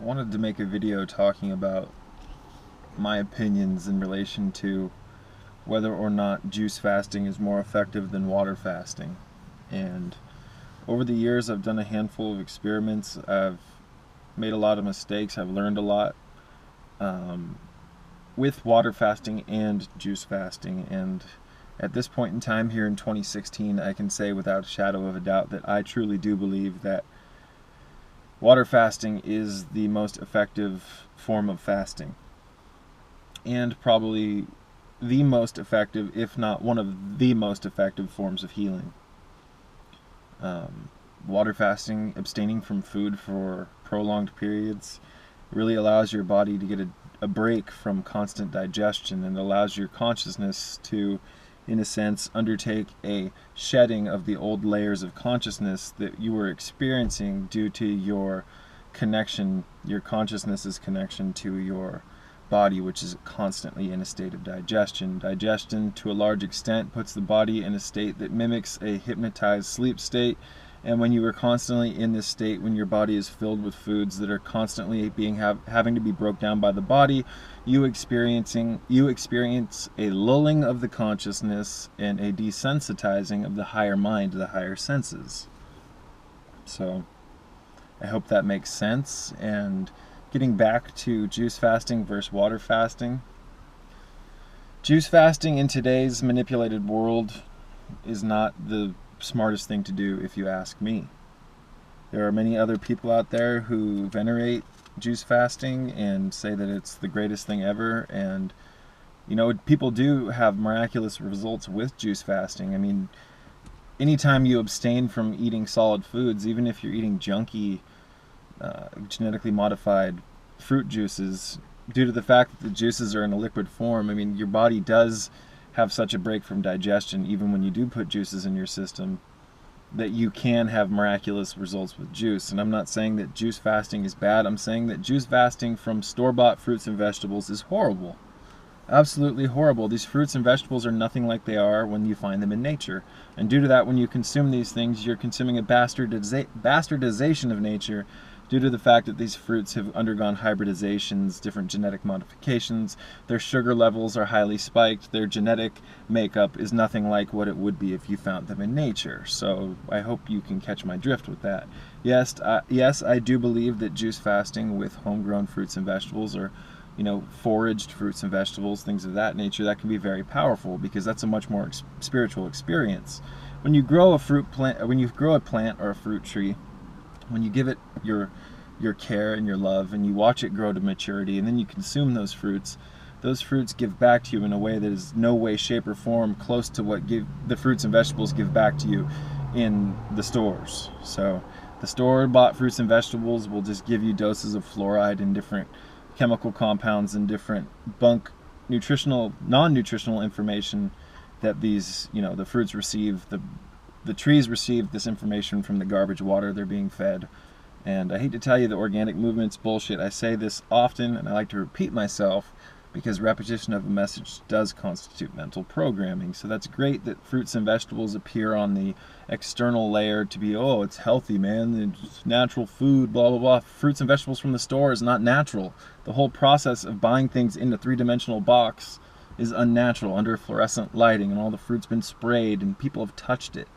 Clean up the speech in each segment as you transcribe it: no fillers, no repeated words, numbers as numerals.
I wanted to make a video talking about my opinions in relation to whether or not juice fasting is more effective than water fasting. And over the years, I've done a handful of experiments. I've made a lot of mistakes. I've learned a lot with water fasting and juice fasting. And at this point in time here in 2016, I can say without a shadow of a doubt that I truly do believe that water fasting is the most effective form of fasting, and probably the most effective, if not one of the most effective forms of healing. Water fasting, abstaining from food for prolonged periods, really allows your body to get a break from constant digestion, and allows your consciousness to, in a sense, undertake a shedding of the old layers of consciousness that you were experiencing due to your connection, your consciousness's connection to your body, which is constantly in a state of digestion. Digestion, to a large extent, puts the body in a state that mimics a hypnotized sleep state. And when you are constantly in this state, when your body is filled with foods that are constantly having to be broke down by the body, you experience a lulling of the consciousness and a desensitizing of the higher mind, the higher senses. So I hope that makes sense. And getting back to juice fasting versus water fasting. Juice fasting in today's manipulated world is not the smartest thing to do, if you ask me. There are many other people out there who venerate juice fasting and say that it's the greatest thing ever, and people do have miraculous results with juice fasting. I mean, anytime you abstain from eating solid foods, even if you're eating junky genetically modified fruit juices, due to the fact that the juices are in a liquid form, I mean, your body does have such a break from digestion, even when you do put juices in your system, that you can have miraculous results with juice. And I'm not saying that juice fasting is bad. I'm saying that juice fasting from store-bought fruits and vegetables is horrible. Absolutely horrible. These fruits and vegetables are nothing like they are when you find them in nature. And due to that, when you consume these things, you're consuming a bastardization of nature, due to the fact that these fruits have undergone hybridizations, different genetic modifications. Their sugar levels are highly spiked. Their genetic makeup is nothing like what it would be if you found them in nature. So I hope you can catch my drift with that. Yes, I do believe that juice fasting with homegrown fruits and vegetables, or foraged fruits and vegetables, things of that nature, that can be very powerful, because that's a much more spiritual experience. When you grow a plant or a fruit tree, when you give it your care and your love, and you watch it grow to maturity, and then you consume those fruits give back to you in a way that is no way, shape, or form close to what the fruits and vegetables give back to you in the stores. So the store-bought fruits and vegetables will just give you doses of fluoride and different chemical compounds and different non-nutritional information that these, the fruits receive. The trees receive this information from the garbage water they're being fed. And I hate to tell you, the organic movement's bullshit. I say this often, and I like to repeat myself, because repetition of a message does constitute mental programming. So that's great that fruits and vegetables appear on the external layer to be, oh, it's healthy, man, it's natural food, blah, blah, blah. Fruits and vegetables from the store is not natural. The whole process of buying things in a three-dimensional box is unnatural, under fluorescent lighting, and all the fruit's been sprayed, and people have touched it.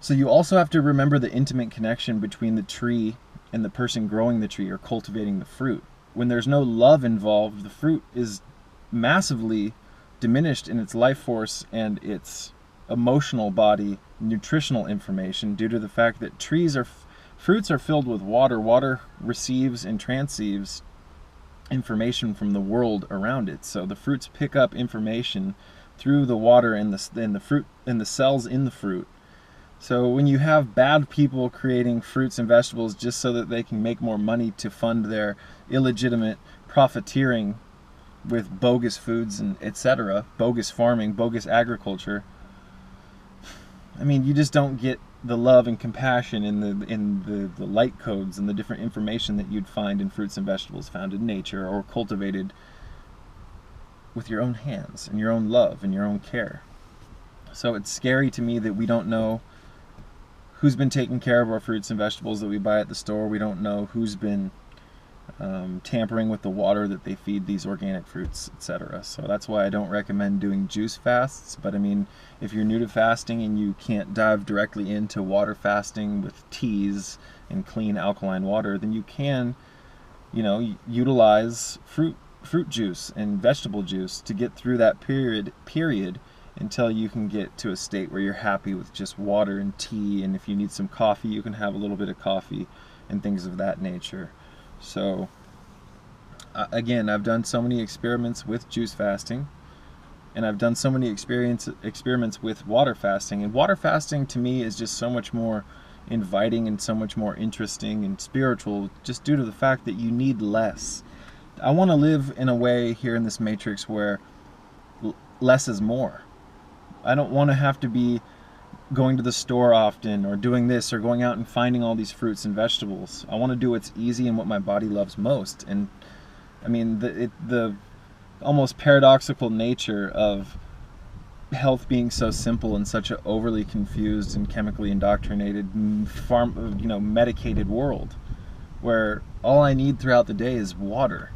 So you also have to remember the intimate connection between the tree and the person growing the tree or cultivating the fruit. When there's no love involved, the fruit is massively diminished in its life force and its emotional body, nutritional information, due to the fact that fruits are filled with water. Water receives and transceives information from the world around it. So the fruits pick up information through the water and the fruit and the cells in the fruit. So when you have bad people creating fruits and vegetables just so that they can make more money to fund their illegitimate profiteering with bogus foods and etc., bogus farming, bogus agriculture, I mean, you just don't get the love and compassion in the light codes and the different information that you'd find in fruits and vegetables found in nature or cultivated with your own hands and your own love and your own care. So it's scary to me that we don't know who's been taking care of our fruits and vegetables that we buy at the store. We don't know who's been tampering with the water that they feed these organic fruits, etc. So that's why I don't recommend doing juice fasts. But I mean, if you're new to fasting and you can't dive directly into water fasting with teas and clean alkaline water, then you can, utilize fruit juice and vegetable juice to get through that period until you can get to a state where you're happy with just water and tea, and if you need some coffee, you can have a little bit of coffee and things of that nature. So again, I've done so many experiments with juice fasting, and I've done so many experiments with water fasting, and water fasting to me is just so much more inviting and so much more interesting and spiritual, just due to the fact that you need less. I want to live in a way here in this matrix where less is more. I don't want to have to be going to the store often or doing this or going out and finding all these fruits and vegetables. I want to do what's easy and what my body loves most. And I mean, the almost paradoxical nature of health being so simple in such an overly confused and chemically indoctrinated, medicated world, where all I need throughout the day is water.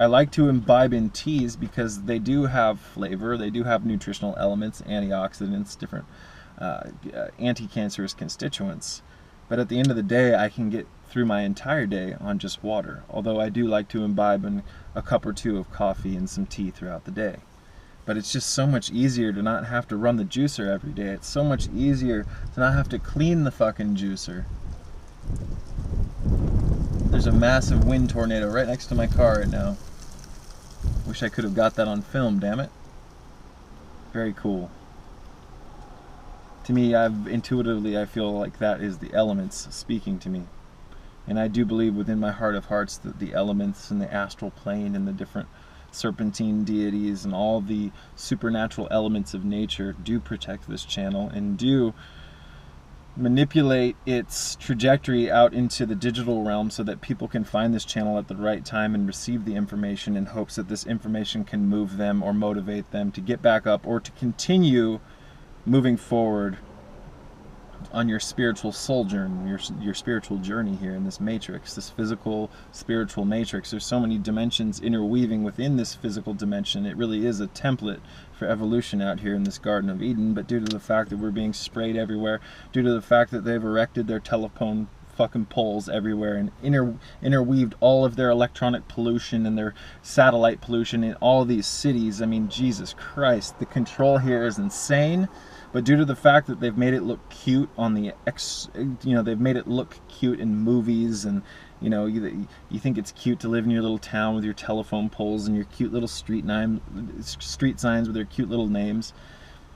I like to imbibe in teas because they do have flavor, they do have nutritional elements, antioxidants, different anti-cancerous constituents. But at the end of the day, I can get through my entire day on just water, although I do like to imbibe in a cup or two of coffee and some tea throughout the day. But it's just so much easier to not have to run the juicer every day. It's so much easier to not have to clean the fucking juicer. There's a massive wind tornado right next to my car right now. Wish I could have got that on film, damn it. Very cool. To me, intuitively, I feel like that is the elements speaking to me. And I do believe within my heart of hearts that the elements and the astral plane and the different serpentine deities and all the supernatural elements of nature do protect this channel and do manipulate its trajectory out into the digital realm so that people can find this channel at the right time and receive the information in hopes that this information can move them or motivate them to get back up or to continue moving forward on your spiritual soul journey, your spiritual journey here in this matrix, this physical spiritual matrix. There's so many dimensions interweaving within this physical dimension. It really is a template for evolution out here in this Garden of Eden, but due to the fact that we're being sprayed everywhere, due to the fact that they've erected their telephone fucking poles everywhere and interweaved all of their electronic pollution and their satellite pollution in all these cities, I mean, Jesus Christ, the control here is insane. But due to the fact that they've made it look cute on they've made it look cute in movies, and you think it's cute to live in your little town with your telephone poles and your cute little street signs with their cute little names.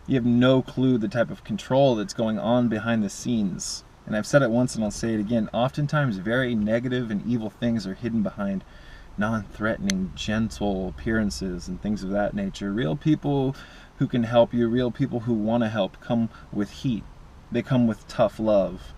You have no clue the type of control that's going on behind the scenes. And I've said it once and I'll say it again. Oftentimes, very negative and evil things are hidden behind non-threatening, gentle appearances and things of that nature. Real people who can help you, real people who want to help, come with heat. They come with tough love.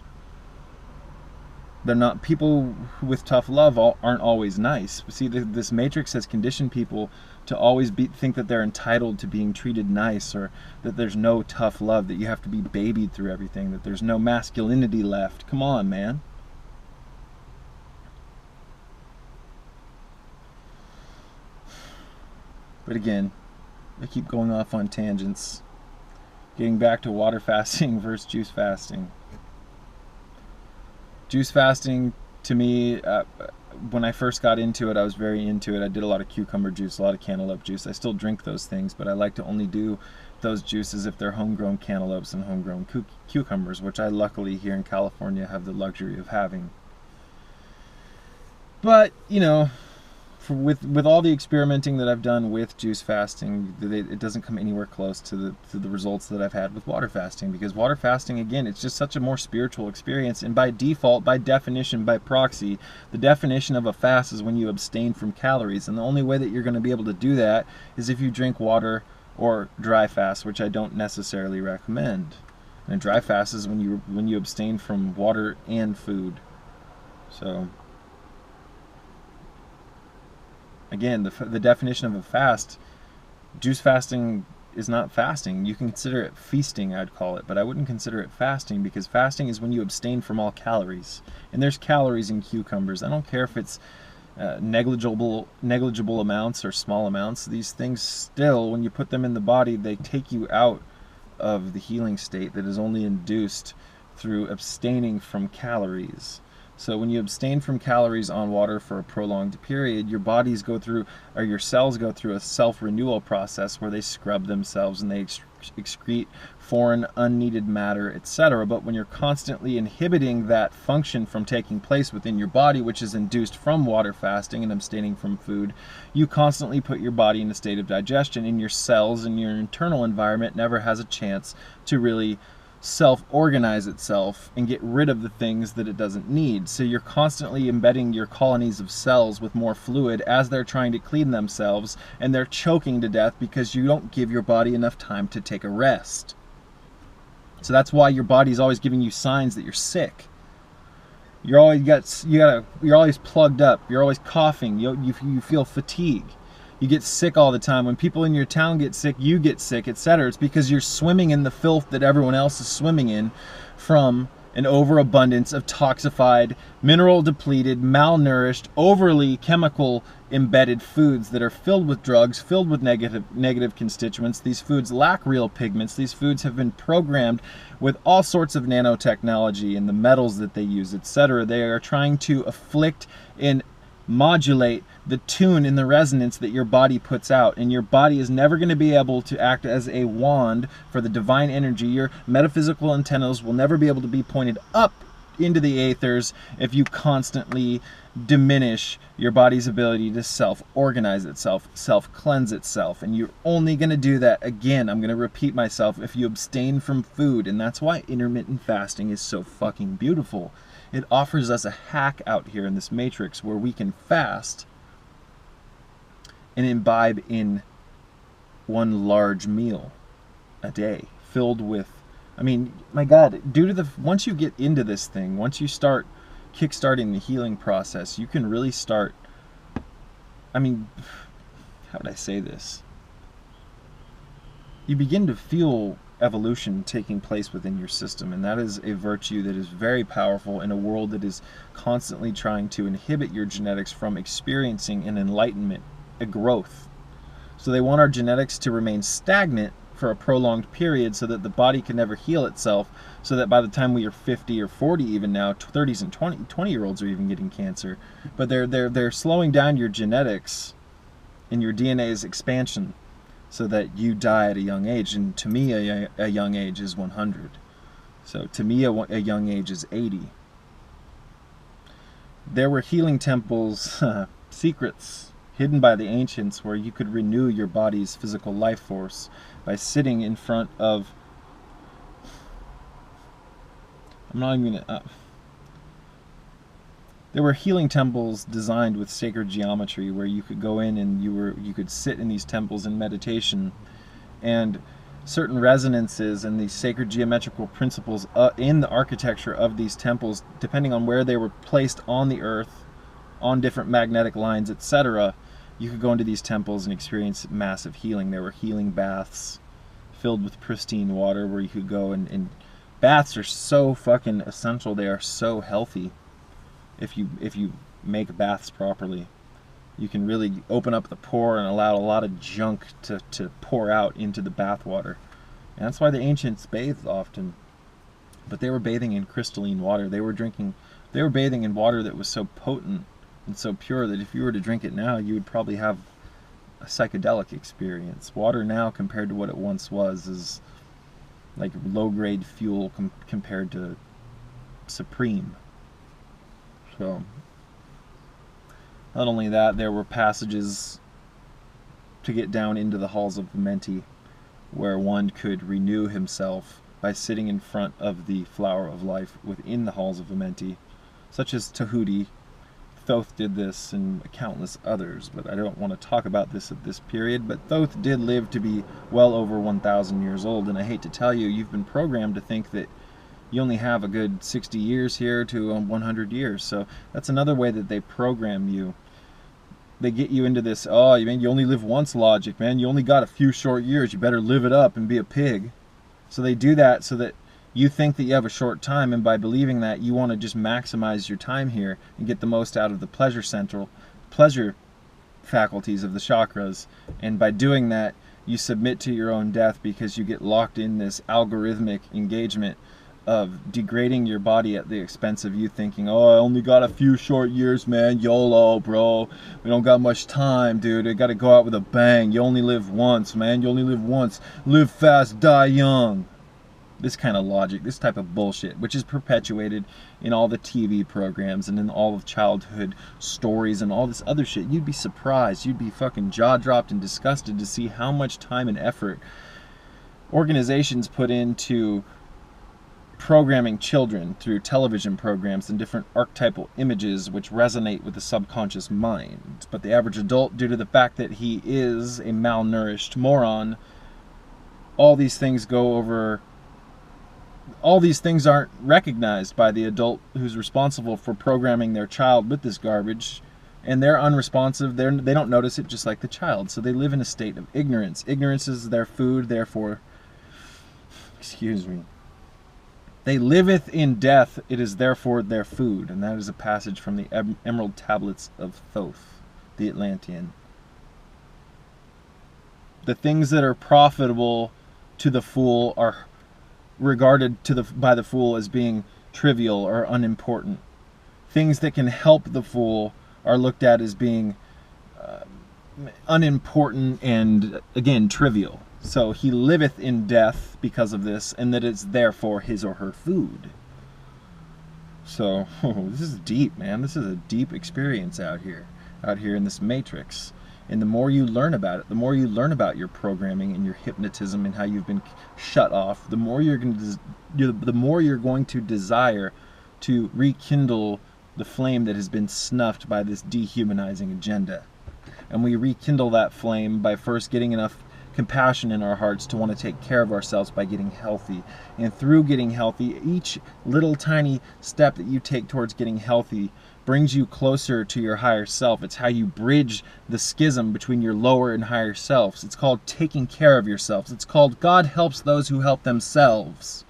They're not people with tough love aren't always nice. See, this matrix has conditioned people to always think that they're entitled to being treated nice, or that there's no tough love, that you have to be babied through everything, that there's no masculinity left. Come on, man. But again, I keep going off on tangents. Getting back to water fasting versus juice fasting. Juice fasting, to me, when I first got into it, I was very into it. I did a lot of cucumber juice, a lot of cantaloupe juice. I still drink those things, but I like to only do those juices if they're homegrown cantaloupes and homegrown cucumbers, which I luckily here in California have the luxury of having. But, with all the experimenting that I've done with juice fasting, it doesn't come anywhere close to the results that I've had with water fasting, because water fasting, again, it's just such a more spiritual experience, and by default, by definition, by proxy, the definition of a fast is when you abstain from calories, and the only way that you're going to be able to do that is if you drink water or dry fast, which I don't necessarily recommend. And a dry fast is when you abstain from water and food. So again, the definition of a fast, juice fasting is not fasting. You can consider it feasting, I'd call it, but I wouldn't consider it fasting, because fasting is when you abstain from all calories. And there's calories in cucumbers. I don't care if it's negligible amounts or small amounts, these things still, when you put them in the body, they take you out of the healing state that is only induced through abstaining from calories. So when you abstain from calories on water for a prolonged period, your bodies go through, or your cells go through a self-renewal process where they scrub themselves and they excrete foreign unneeded matter, etc. But when you're constantly inhibiting that function from taking place within your body, which is induced from water fasting and abstaining from food, you constantly put your body in a state of digestion, and your cells and your internal environment never has a chance to really self-organize itself and get rid of the things that it doesn't need. So you're constantly embedding your colonies of cells with more fluid as they're trying to clean themselves, and they're choking to death because you don't give your body enough time to take a rest. So that's why your body's always giving you signs that you're sick. You're always plugged up. You're always coughing. You feel fatigue. You get sick all the time. When people in your town get sick, you get sick, etc. It's because you're swimming in the filth that everyone else is swimming in from an overabundance of toxified, mineral depleted, malnourished, overly chemical embedded foods that are filled with drugs, filled with negative constituents. These foods lack real pigments. These foods have been programmed with all sorts of nanotechnology and the metals that they use, etc. They are trying to afflict and modulate the tune in the resonance that your body puts out, and your body is never going to be able to act as a wand for the divine energy. Your metaphysical antennas will never be able to be pointed up into the aethers if you constantly diminish your body's ability to self-organize itself, self-cleanse itself. And you're only going to do that, again, I'm going to repeat myself, if you abstain from food. And that's why intermittent fasting is so fucking beautiful. It offers us a hack out here in this matrix where we can fast and imbibe in one large meal a day filled with, I mean, my God, once you get into this thing, once you start kickstarting the healing process, you can really start, I mean, how would I say this? You begin to feel evolution taking place within your system, and that is a virtue that is very powerful in a world that is constantly trying to inhibit your genetics from experiencing an enlightenment, a growth. So they want our genetics to remain stagnant for a prolonged period so that the body can never heal itself, so that by the time we are 50 or 40, even now 30s and 20-year-olds are even getting cancer. But they're slowing down your genetics and your DNA's expansion so that you die at a young age. And to me, a young age is 100. So to me, a young age is 80. There were healing temples, secrets hidden by the ancients, where you could renew your body's physical life force by sitting in front of, I'm not even gonna, there were healing temples designed with sacred geometry where you could go in and you could sit in these temples in meditation, and certain resonances and these sacred geometrical principles in the architecture of these temples, depending on where they were placed on the earth, on different magnetic lines, etc., you could go into these temples and experience massive healing. There were healing baths filled with pristine water where you could go, and baths are so fucking essential. They are so healthy. If you make baths properly, you can really open up the pore and allow a lot of junk to pour out into the bath water. And that's why the ancients bathed often. But they were bathing in crystalline water. They were bathing in water that was so potent and so pure that if you were to drink it now, you would probably have a psychedelic experience. Water now, compared to what it once was, is like low-grade fuel compared to Supreme. So, not only that, there were passages to get down into the halls of Amenti where one could renew himself by sitting in front of the flower of life within the halls of Amenti, such as Tahuti. Thoth did this, and countless others, but I don't want to talk about this at this period. But Thoth did live to be well over 1,000 years old, and I hate to tell you, you've been programmed to think that you only have a good 60 years here to 100 years. So that's another way that they program you. They get you into this, oh, man, you only live once logic, man. You only got a few short years. You better live it up and be a pig. So they do that so that you think that you have a short time, and by believing that, you want to just maximize your time here and get the most out of the pleasure central pleasure faculties of the chakras, and by doing that you submit to your own death because you get locked in this algorithmic engagement of degrading your body at the expense of you thinking, oh, I only got a few short years, man, YOLO, bro, we don't got much time, dude, I gotta go out with a bang, you only live once, man, you only live once, live fast, die young. This kind of logic, this type of bullshit, which is perpetuated in all the TV programs and in all of childhood stories and all this other shit. You'd be surprised, you'd be fucking jaw-dropped and disgusted to see how much time and effort organizations put into programming children through television programs and different archetypal images which resonate with the subconscious mind. But the average adult, due to the fact that he is a malnourished moron, all these things aren't recognized by the adult who's responsible for programming their child with this garbage, and they're unresponsive. They don't notice it, just like the child. So they live in a state of ignorance. Ignorance is their food, therefore, they liveth in death, it is therefore their food. And that is a passage from the Emerald Tablets of Thoth, the Atlantean. The things that are profitable to the fool are regarded by the fool as being trivial or unimportant. Things that can help the fool are looked at as being unimportant and, again, trivial. So he liveth in death because of this, and that it's therefore his or her food. So, this is deep, man. This is a deep experience out here in this matrix. And the more you learn about it, the more you learn about your programming and your hypnotism and how you've been shut off, the more you're going to desire to rekindle the flame that has been snuffed by this dehumanizing agenda. And we rekindle that flame by first getting enough compassion in our hearts to want to take care of ourselves by getting healthy. And through getting healthy, each little tiny step that you take towards getting healthy brings you closer to your higher self. It's how you bridge the schism between your lower and higher selves. It's called taking care of yourselves. It's called God helps those who help themselves.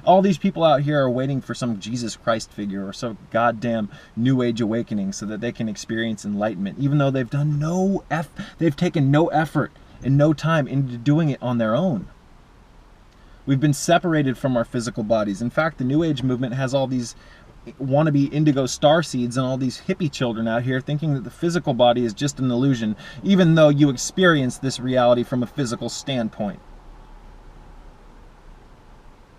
All these people out here are waiting for some Jesus Christ figure or some goddamn New Age awakening so that they can experience enlightenment, even though they've taken no effort and no time into doing it on their own. We've been separated from our physical bodies. In fact, the New Age movement has all these wannabe indigo star seeds and all these hippie children out here thinking that the physical body is just an illusion, even though you experience this reality from a physical standpoint.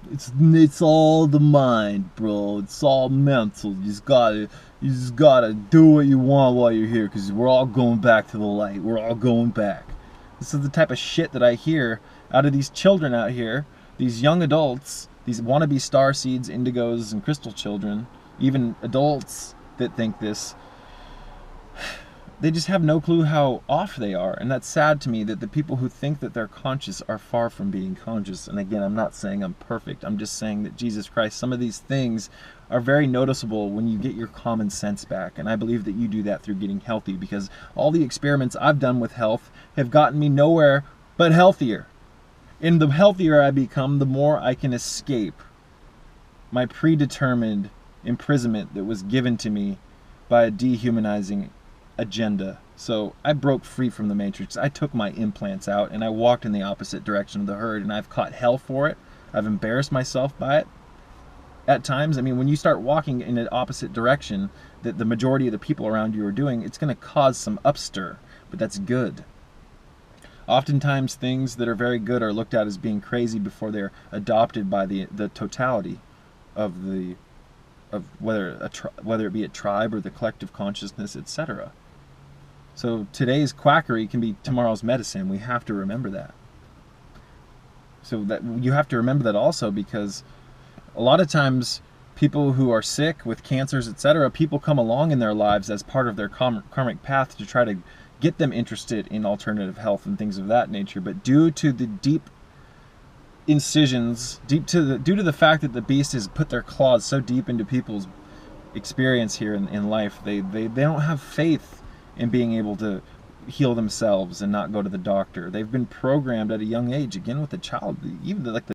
It's all the mind, bro. It's all mental. You just gotta do what you want while you're here, because we're all going back to the light. We're all going back. This is the type of shit that I hear out of these children out here, these young adults, these wannabe star seeds, indigos, and crystal children, even adults that think this. They just have no clue how off they are. And that's sad to me, that the people who think that they're conscious are far from being conscious. And again, I'm not saying I'm perfect. I'm just saying that Jesus Christ, some of these things are very noticeable when you get your common sense back. And I believe that you do that through getting healthy, because all the experiments I've done with health have gotten me nowhere but healthier. And the healthier I become, the more I can escape my predetermined imprisonment that was given to me by a dehumanizing agenda. So I broke free from the matrix. I took my implants out and I walked in the opposite direction of the herd, and I've caught hell for it. I've embarrassed myself by it at times. I mean, when you start walking in an opposite direction that the majority of the people around you are doing, it's going to cause some upstir, but that's good. Oftentimes things that are very good are looked at as being crazy before they're adopted by the totality of whether it be a tribe or the collective consciousness, etc. So today's quackery can be tomorrow's medicine. We have to remember that. So that you have to remember that also, because a lot of times people who are sick with cancers, etc., people come along in their lives as part of their karmic path to try to get them interested in alternative health and things of that nature. But due to the deep incisions, due to the fact that the beast has put their claws so deep into people's experience here in life, they don't have faith in being able to heal themselves and not go to the doctor. They've been programmed at a young age, again with the child, even like the